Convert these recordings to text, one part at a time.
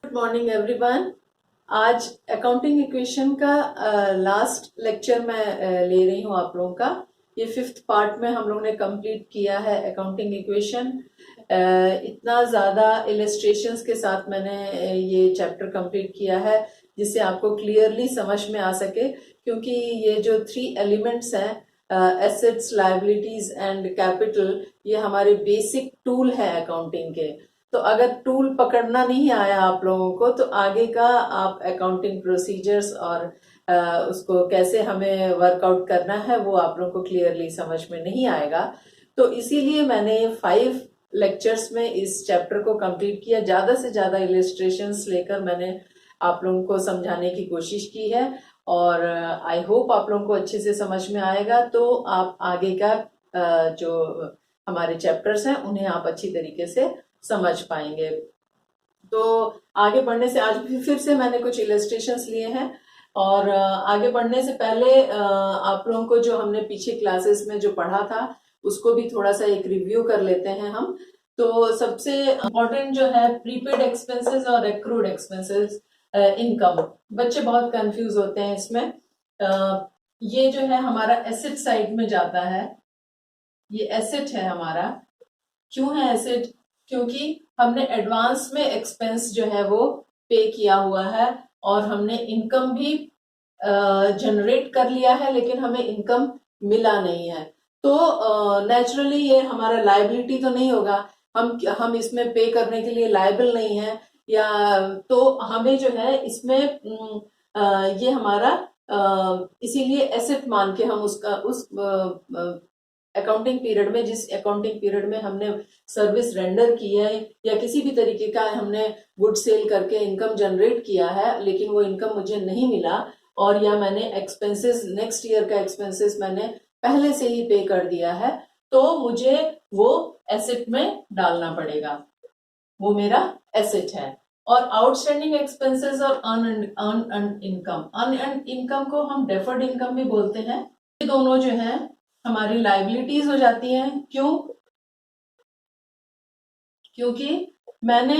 Good morning everyone. आज accounting equation का last lecture मैं ले रही हूँ आप लोगों का। ये 5th पार्ट में हम लोगों ने कंप्लीट किया है अकाउंटिंग इक्वेशन। इतना ज़्यादा इलस्ट्रेशंस के साथ मैंने ये चैप्टर कंप्लीट किया है जिससे आपको क्लियरली समझ में आ सके, क्योंकि ये जो 3 एलिमेंट्स हैं, एसेट्स, लायबिलिटीज एंड कैपिटल, ये हमारे बेसिक टूल है अकाउंटिंग के। तो अगर टूल पकड़ना नहीं आया आप लोगों को तो आगे का आप अकाउंटिंग प्रोसीजर्स और उसको कैसे हमें वर्कआउट करना है वो आप लोगों को क्लियरली समझ में नहीं आएगा। तो इसीलिए मैंने 5 लेक्चर्स में इस चैप्टर को कंप्लीट किया। ज़्यादा से ज़्यादा इलस्ट्रेशंस लेकर मैंने आप लोगों को समझाने की कोशिश की है और आई होप आप लोगों को अच्छे से समझ में आएगा। तो आप आगे का जो हमारे चैप्टर्स हैं उन्हें आप अच्छी तरीके से समझ पाएंगे। तो आगे बढ़ने से आज फिर से मैंने कुछ इलस्ट्रेशंस लिए हैं और आगे बढ़ने से पहले आप लोगों को जो हमने पीछे क्लासेस में जो पढ़ा था उसको भी थोड़ा सा एक रिव्यू कर लेते हैं हम। तो सबसे इम्पोर्टेंट जो है प्रीपेड एक्सपेंसेस और एक्रूड एक्सपेंसेस इनकम। बच्चे बहुत कंफ्यूज होते हैं इसमें। ये जो है हमारा एसेट साइड में जाता है, ये एसेट है हमारा। क्यों है एसेट? क्योंकि हमने एडवांस में एक्सपेंस जो है वो पे किया हुआ है और हमने इनकम भी जनरेट कर लिया है, लेकिन हमें इनकम मिला नहीं है। तो नेचुरली ये हमारा लायबिलिटी तो नहीं होगा, हम इसमें पे करने के लिए लायबल नहीं है, या तो हमें जो है इसमें ये हमारा इसीलिए एसेट मान के हम उसका उस अकाउंटिंग पीरियड में, जिस अकाउंटिंग पीरियड में हमने सर्विस रेंडर की है या किसी भी तरीके का हमने गुड सेल करके इनकम जनरेट किया है लेकिन वो इनकम मुझे नहीं मिला, और या मैंने एक्सपेंसेस नेक्स्ट ईयर का एक्सपेंसेस मैंने पहले से ही पे कर दिया है, तो मुझे वो एसेट में डालना पड़ेगा। वो मेरा एसेट है। और आउटस्टैंडिंग एक्सपेंसेस और अनअर्न्ड इनकम, अनअर्न्ड इनकम को हम डेफर्ड इनकम भी बोलते हैं। ये दोनों जो है हमारी लायबिलिटीज हो जाती हैं। क्यों? क्योंकि मैंने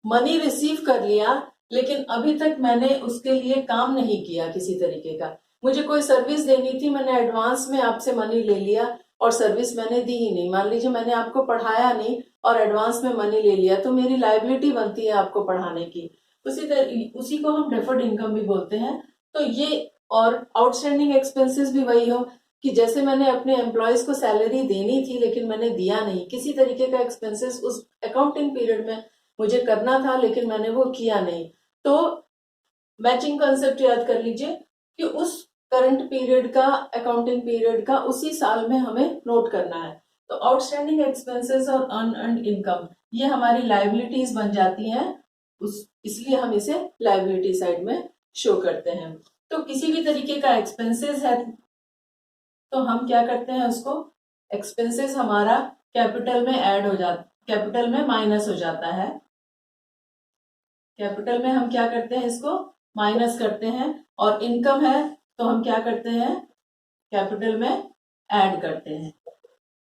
मनी रिसीव कर लिया लेकिन अभी तक मैंने उसके लिए काम नहीं किया किसी तरीके का। मुझे कोई सर्विस देनी थी, मैंने एडवांस में आपसे मनी ले लिया और सर्विस मैंने दी ही नहीं। मान लीजिए मैंने आपको पढ़ाया नहीं और एडवांस में मनी ले लिया, तो मेरी लायबिलिटी बनती है आपको पढ़ाने की। उसी को हम डेफर्ड इनकम भी बोलते हैं। तो ये, और आउटस्टैंडिंग एक्सपेंसेस भी वही हो कि जैसे मैंने अपने एम्प्लॉयज को सैलरी देनी थी लेकिन मैंने दिया नहीं, किसी तरीके का एक्सपेंसेस उस अकाउंटिंग पीरियड में मुझे करना था लेकिन मैंने वो किया नहीं। तो मैचिंग कंसेप्ट याद कर लीजिए कि उस करंट पीरियड का, अकाउंटिंग पीरियड का उसी साल में हमें नोट करना है। तो आउटस्टैंडिंग एक्सपेंसेस और अनअर्न्ड इनकम ये हमारी लायबिलिटीज बन जाती हैं, इसलिए हम इसे लायबिलिटी साइड में शो करते हैं। तो किसी भी तरीके का एक्सपेंसेस है तो हम क्या करते हैं, उसको एक्सपेंसेस हमारा कैपिटल में ऐड हो जाता, कैपिटल में माइनस हो जाता है। कैपिटल में हम क्या करते हैं, इसको माइनस करते हैं, और इनकम है तो हम क्या करते हैं, कैपिटल में ऐड करते हैं।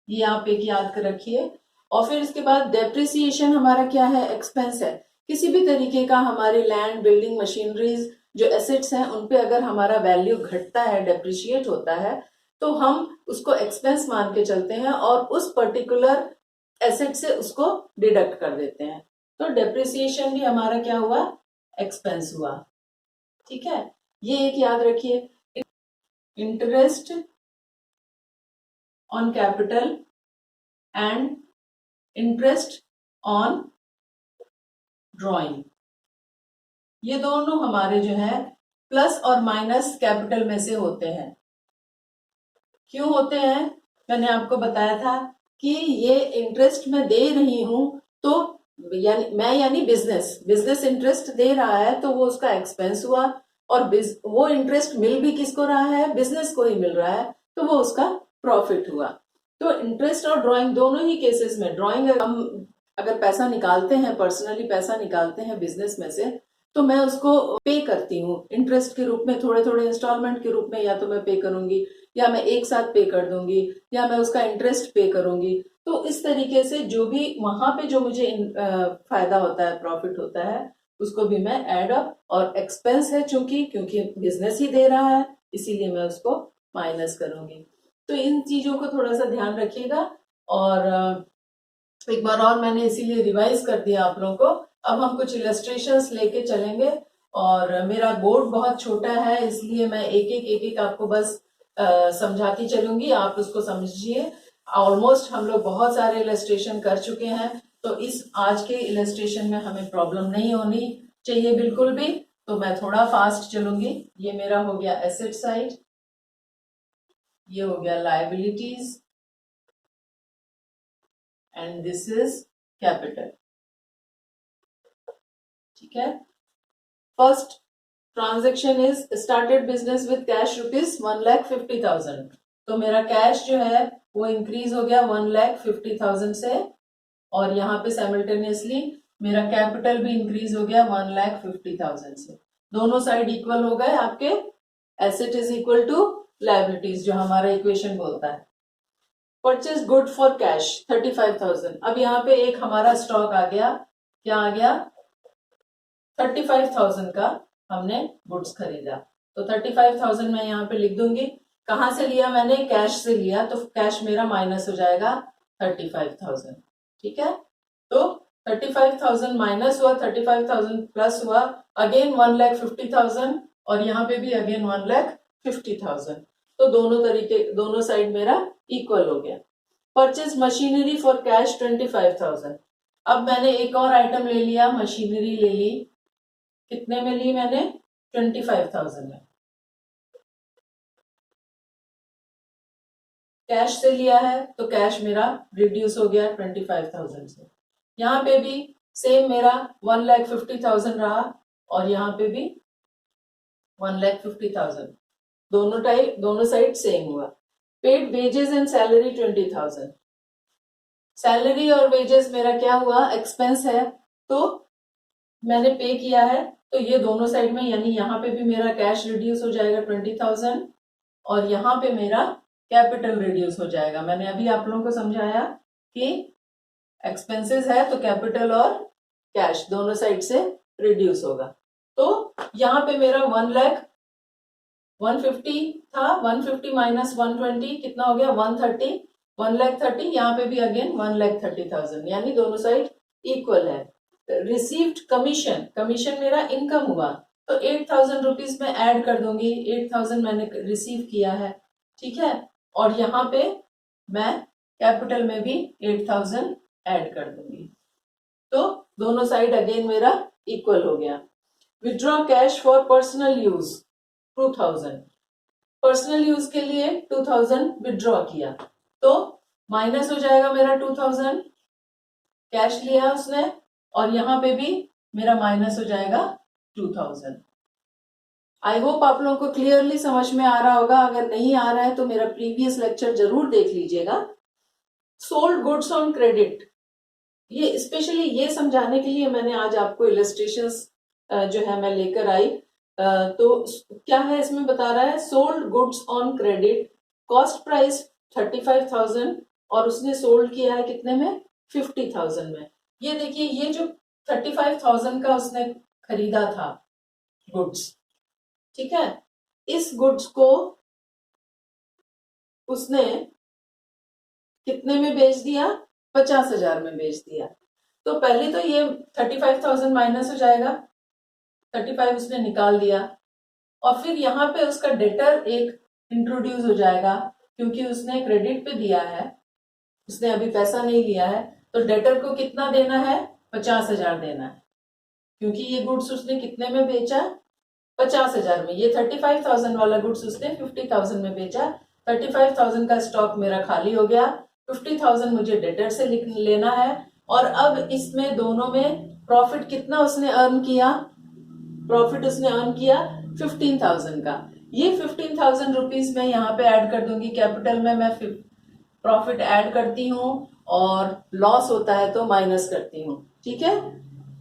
ये आप एक याद कर रखिए। और फिर इसके बाद डेप्रिसिएशन हमारा क्या है, एक्सपेंस है। किसी भी तरीके का हमारे लैंड, बिल्डिंग, मशीनरीज जो एसेट्स हैं उन पे अगर हमारा वैल्यू घटता है, डेप्रिशिएट होता है, तो हम उसको एक्सपेंस मान के चलते हैं और उस पर्टिकुलर एसेट से उसको डिडक्ट कर देते हैं। तो डेप्रिसिएशन भी हमारा क्या हुआ, एक्सपेंस हुआ। ठीक है, ये एक याद रखिए। Interest on capital and interest on drawing, ये दोनों हमारे जो है प्लस और माइनस कैपिटल में से होते हैं। क्यों होते हैं? मैंने आपको बताया था कि ये इंटरेस्ट मैं दे रही हूं, तो यानी बिजनेस इंटरेस्ट दे रहा है तो वो उसका एक्सपेंस हुआ, और वो इंटरेस्ट मिल भी किसको रहा है, बिजनेस को ही मिल रहा है, तो वो उसका प्रॉफिट हुआ। तो इंटरेस्ट और ड्राइंग दोनों ही केसेस में, ड्राइंग हम अगर पैसा निकालते हैं, पर्सनली पैसा निकालते हैं बिजनेस में से, तो मैं उसको पे करती हूँ इंटरेस्ट के रूप में, थोड़े थोड़े इंस्टॉलमेंट के रूप में, या तो मैं पे करूंगी या मैं एक साथ पे कर दूंगी या मैं उसका इंटरेस्ट पे करूंगी। तो इस तरीके से जो भी वहां पे जो मुझे फायदा होता है, प्रॉफिट होता है, उसको भी मैं एड अप, और एक्सपेंस है चूंकि क्योंकि बिजनेस ही दे रहा है इसीलिए मैं उसको माइनस करूंगी। तो इन चीजों को थोड़ा सा ध्यान रखिएगा। और एक बार और मैंने इसीलिए रिवाइज कर दिया आप लोगों को। अब हम कुछ इलस्ट्रेशंस लेके चलेंगे, और मेरा बोर्ड बहुत छोटा है इसलिए मैं एक एक आपको बस समझाती चलूंगी, आप उसको समझिए। ऑलमोस्ट हम लोग बहुत सारे इलस्ट्रेशन कर चुके हैं, तो इस आज के इलस्ट्रेशन में हमें प्रॉब्लम नहीं होनी चाहिए बिल्कुल भी। तो मैं थोड़ा फास्ट चलूंगी। ये मेरा हो गया एसेट साइड, ये हो गया liabilities, and this is capital. ठीक है। First transaction is started business with cash rupees 1,50,000। तो मेरा कैश जो है वो इंक्रीज हो गया 1,50,000 से, और यहाँ पे साइमल्टेनियसली मेरा कैपिटल भी इंक्रीज हो गया 1,50,000 से। दोनों साइड इक्वल हो गए आपके। Asset is equal to liabilities जो हमारा इक्वेशन बोलता है। Purchase good for cash 35,000। अब यहाँ पे एक हमारा स्टॉक आ गया, क्या आ गया, 35,000 का हमने गुड्स खरीदा। तो 35,000 मैं यहाँ पे लिख दूंगी। कहां से लिया मैंने, कैश से लिया, तो कैश मेरा माइनस हो जाएगा 35,000। ठीक है। तो 35,000 माइनस हुआ, 35,000 प्लस हुआ, अगेन 1,50,000, और यहाँ पे भी अगेन 1,50,000। तो दोनों साइड मेरा इक्वल हो गया। Purchase machinery for cash 25,000। अब मैंने एक और आइटम ले लिया, मशीनरी ले ली। कितने में ली मैंने, 25,000 में। कैश से लिया है तो कैश मेरा रिड्यूस हो गया 25,000 से। यहाँ पे भी सेम मेरा 1,50,000 रहा, और यहाँ पे भी 1,50,000। दोनों साइड सेम हुआ। Paid wages and salary 20,000। Salary और वेजेस मेरा क्या हुआ, एक्सपेंस है, तो मैंने पे किया है, तो ये दोनों साइड में, यानी यहाँ पे भी मेरा कैश रिड्यूस हो जाएगा 20,000, और यहाँ पे मेरा कैपिटल रिड्यूस हो जाएगा। मैंने अभी आप लोगों को समझाया कि एक्सपेंसेस है तो कैपिटल और कैश दोनों साइड से रिड्यूस होगा। तो यहाँ पे मेरा 1,150 था, 150 माइनस 120 कितना हो गया, 130, 1,30,000। यहाँ पे भी अगेन 1,30,000, यानी दोनों साइड इक्वल है। रिसीव्ड कमीशन, कमीशन मेरा इनकम हुआ, तो 8,000 रुपीज में ऐड कर दूंगी। 8,000 मैंने रिसीव किया है, ठीक है। और यहाँ पे मैं कैपिटल में भी 8,000 ऐड कर दूंगी। तो दोनों साइड अगेन मेरा इक्वल हो गया। Withdraw cash for personal use 2,000। Personal use के लिए 2,000 विड्रॉ किया, तो माइनस हो जाएगा मेरा 2,000। कैश लिया उसने, और यहाँ पे भी मेरा माइनस हो जाएगा 2,000। आई होप आप लोगों को क्लियरली समझ में आ रहा होगा। अगर नहीं आ रहा है तो मेरा प्रीवियस लेक्चर जरूर देख लीजिएगा। सोल्ड गुड्स ऑन क्रेडिट, ये स्पेशली ये समझाने के लिए मैंने आज आपको इलस्ट्रेशंस जो है मैं लेकर आई। तो क्या है इसमें बता रहा है, sold goods on credit, cost price 35,000, और उसने सोल्ड किया है कितने में, 50,000 में। ये देखिए, ये जो 35,000 का उसने खरीदा था गुड्स, ठीक है, इस गुड्स को उसने कितने में बेच दिया, 50,000 में बेच दिया। तो पहले तो ये 35,000 माइनस हो जाएगा, 35 उसने निकाल दिया, और फिर यहाँ पे उसका डेटर एक इंट्रोड्यूस हो जाएगा, क्योंकि उसने क्रेडिट पे दिया है, उसने अभी पैसा नहीं लिया है, तो डेटर को कितना देना है, 50,000 देना है, क्योंकि ये गुड्स उसने कितने में बेचा, 50,000 में। ये 35,000 वाला गुड्स उसने 50,000 में बेचा। 35,000 का स्टॉक मेरा खाली हो गया, 50,000 मुझे डेटर से लेना है। और अब इसमें दोनों में प्रॉफिट कितना उसने अर्न किया, प्रॉफिट उसने अर्न किया 15,000 का। ये 15,000 रुपीज मैं यहाँ पे ऐड कर दूंगी। कैपिटल में मैं प्रॉफिट ऐड करती हूँ, और लॉस होता है तो माइनस करती हूँ, ठीक है।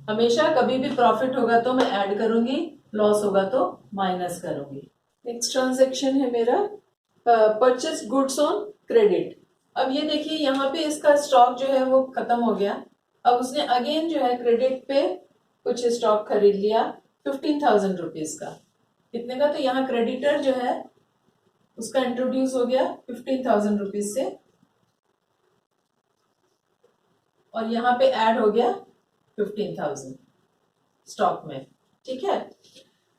हमेशा कभी भी प्रॉफिट होगा तो मैं ऐड करूंगी, लॉस होगा तो माइनस करूंगी। नेक्स्ट ट्रांजेक्शन है मेरा परचेस गुड्स ऑन क्रेडिट। अब ये देखिए यहाँ पे इसका स्टॉक जो है वो खत्म हो गया। अब उसने अगेन जो है क्रेडिट पे कुछ स्टॉक खरीद लिया 15,000 रुपीज का। कितने का? तो यहाँ क्रेडिटर जो है उसका इंट्रोड्यूस हो गया 15,000 रुपीज से, और यहाँ पे ऐड हो गया 15,000 स्टॉक में। ठीक है।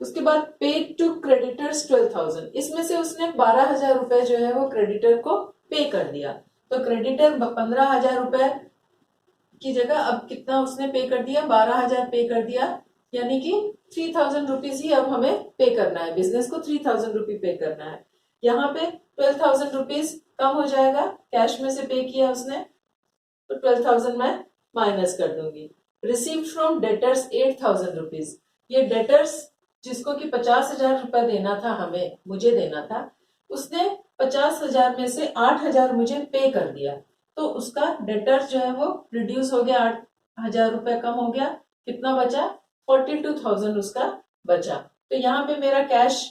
उसके बाद पेड टू क्रेडिटर्स 12,000, इसमें से उसने 12,000 रुपए जो है वो क्रेडिटर को पे कर दिया। तो क्रेडिटर 15,000 रुपए की जगह अब कितना उसने पे कर दिया? 12,000 पे कर दिया, यानी कि 3,000 रुपीज ही अब हमें पे करना है, बिजनेस को 3,000 रुपी पे करना है। यहाँ पे 12,000 रुपीज कम हो जाएगा, कैश में से पे किया उसने, तो 12,000 मैं माइनस कर दूंगी। रिसीव फ्रॉम डेटर्स 8,000 रुपीज, ये डेटर्स जिसको कि 50,000 रुपए देना था हमें, मुझे देना था, उसने 50,000 में से 8,000 मुझे पे कर दिया। तो उसका डेटर्स जो है वो रिड्यूस हो गया, 8,000 रुपए कम हो गया। कितना बचा? 42,000 उसका बचा। तो यहाँ पे मेरा कैश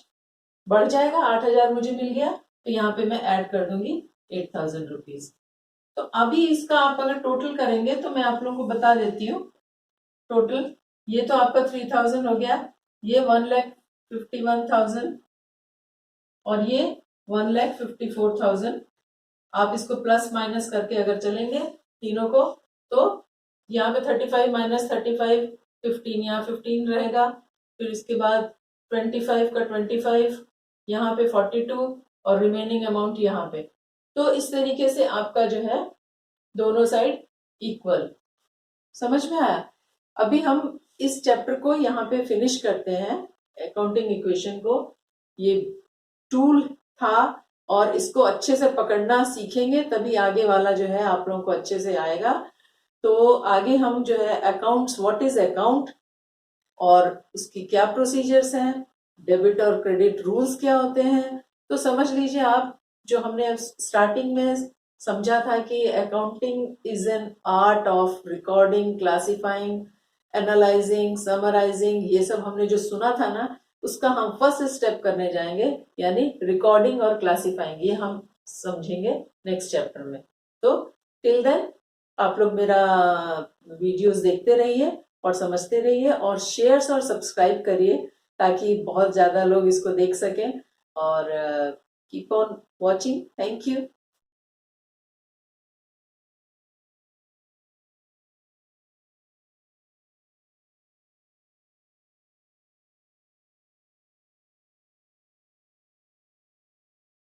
बढ़ जाएगा, 8,000 मुझे मिल गया, तो यहाँ पे मैं ऐड कर दूंगी 8,000 रुपीज। तो अभी इसका आप अगर टोटल करेंगे तो मैं आप लोगों को बता देती हूँ टोटल। ये तो आपका 3,000 हो गया, ये 1,51,000 और ये 1,54,000। आप इसको प्लस माइनस करके अगर चलेंगे तीनों को, तो यहाँ पे 35 माइनस 35 15, यहाँ 15 रहेगा। फिर इसके बाद 25 का 25, यहाँ पे 42 और रिमेनिंग अमाउंट यहाँ पे। तो इस तरीके से आपका जो है दोनों साइड इक्वल। समझ में आया? अभी हम इस चैप्टर को यहाँ पे फिनिश करते हैं, अकाउंटिंग इक्वेशन को। ये टूल था और इसको अच्छे से पकड़ना सीखेंगे तभी आगे वाला जो है आप लोगों को अच्छे से आएगा। तो आगे हम जो है अकाउंट्स, व्हाट इज अकाउंट और उसकी क्या प्रोसीजर्स हैं, डेबिट और क्रेडिट रूल्स क्या होते हैं, तो समझ लीजिए आप। जो हमने स्टार्टिंग में समझा था कि accounting is an art of recording, classifying, analysing, summarising, ये सब हमने जो सुना था ना, उसका हम फर्स्ट स्टेप करने जाएंगे, यानी रिकॉर्डिंग और क्लासिफाइंग। ये हम समझेंगे नेक्स्ट चैप्टर में। तो टिल देन आप लोग मेरा वीडियोस देखते रहिए और समझते रहिए और शेयर्स और सब्सक्राइब करिए ताकि बहुत ज्यादा लोग इसको देख सकें। और keep on watching. Thank you.